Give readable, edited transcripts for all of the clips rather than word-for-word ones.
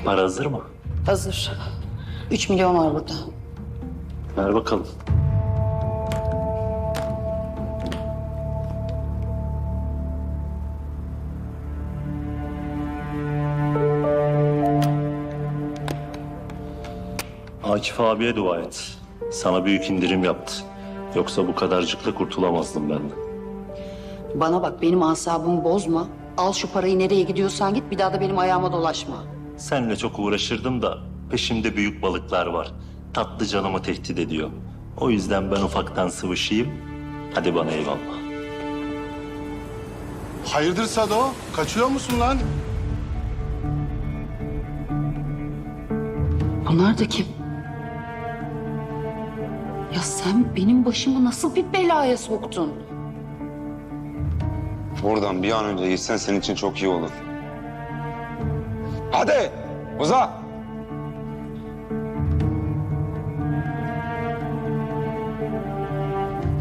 Para hazır mı? Hazır. 3 milyon var burada. Ver bakalım. Akif abiye dua et. Sana büyük indirim yaptı. Yoksa bu kadarcıkla kurtulamazdım ben de. Bana bak, benim asabımı bozma. Al şu parayı, nereye gidiyorsan git, bir daha da benim ayağıma dolaşma. Seninle çok uğraşırdım da peşimde büyük balıklar var. Tatlı canımı tehdit ediyor. O yüzden ben ufaktan sıvışayım. Hadi bana eyvallah. Hayırdır Sado? Kaçıyor musun lan? Bunlar da kim? Ya sen benim başımı nasıl bir belaya soktun? Buradan bir an önce gitsen senin için çok iyi olur. Hadi uza.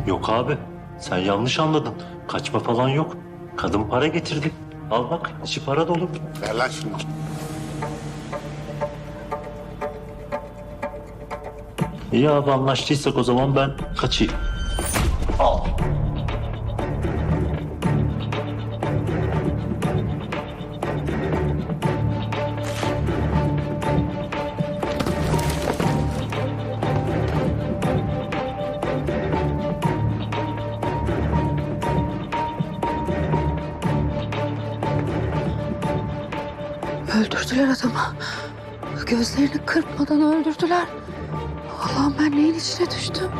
Yok abi, sen yanlış anladın. Kaçma falan yok. Kadın para getirdi. Al bak, içi para dolu. Ver lan şunu. İyi abi, anlaştıysak o zaman ben kaçayım. Al. Öldürdüler adamı. Gözlerini kırpmadan öldürdüler. Allah'ım, ben neyin içine düştüm?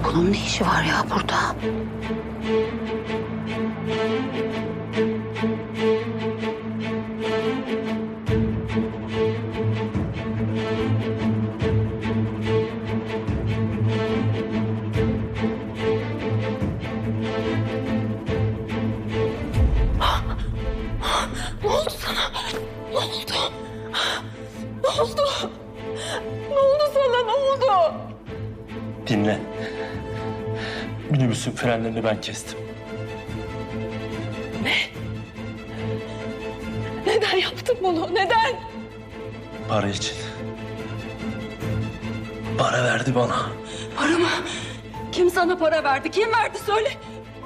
Bunun ne işi var ya burada? Ne oldu sana? Ne oldu? Ne oldu? Ne oldu sana? Ne oldu? Dinle. Minibüsün frenlerini ben kestim. Neden yaptın bunu? Neden? Para için. Para verdi bana. Para mı? Kim sana para verdi? Kim verdi söyle.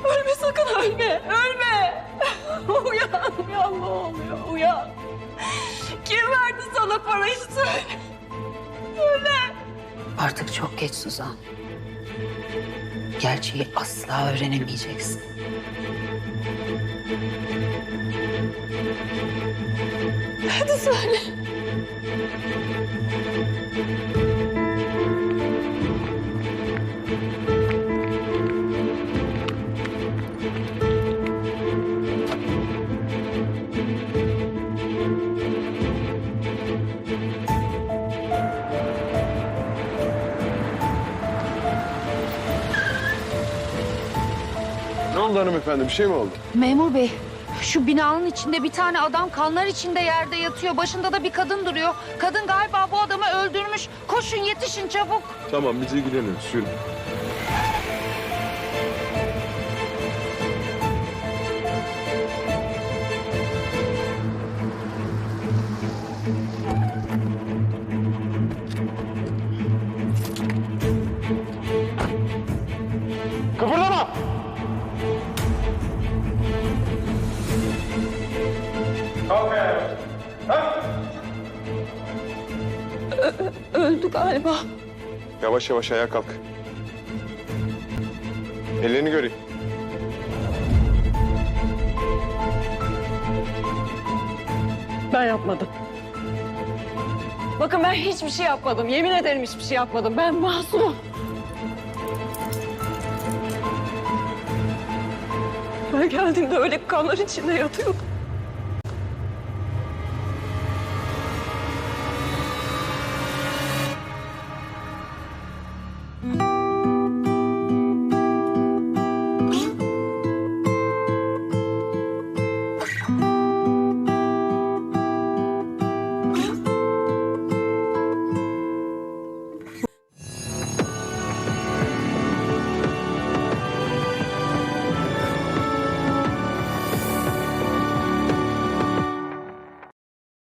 Ölme sakın, ölme. Ölme. Uyan, uyan, ne oluyor? Uyan. Kim verdi sana parayı söyle. Söyle. Artık çok geç Suzan. Gerçeği asla öğrenemeyeceksin. Hadi söyle. Ne oldu hanımefendi? Bir şey mi oldu? Memur bey, şu binanın içinde bir tane adam kanlar içinde yerde yatıyor. Başında da bir kadın duruyor. Kadın galiba bu adamı öldürmüş. Koşun, yetişin çabuk. Tamam, biz ilgileniyoruz. Yürü. Kıpırdama! Öldü galiba. Yavaş yavaş ayağa kalk. Ellerini göreyim. Ben yapmadım. Bakın, ben hiçbir şey yapmadım. Yemin ederim hiçbir şey yapmadım. Ben masumum. Ben geldiğimde öyle kanlar içinde yatıyordu.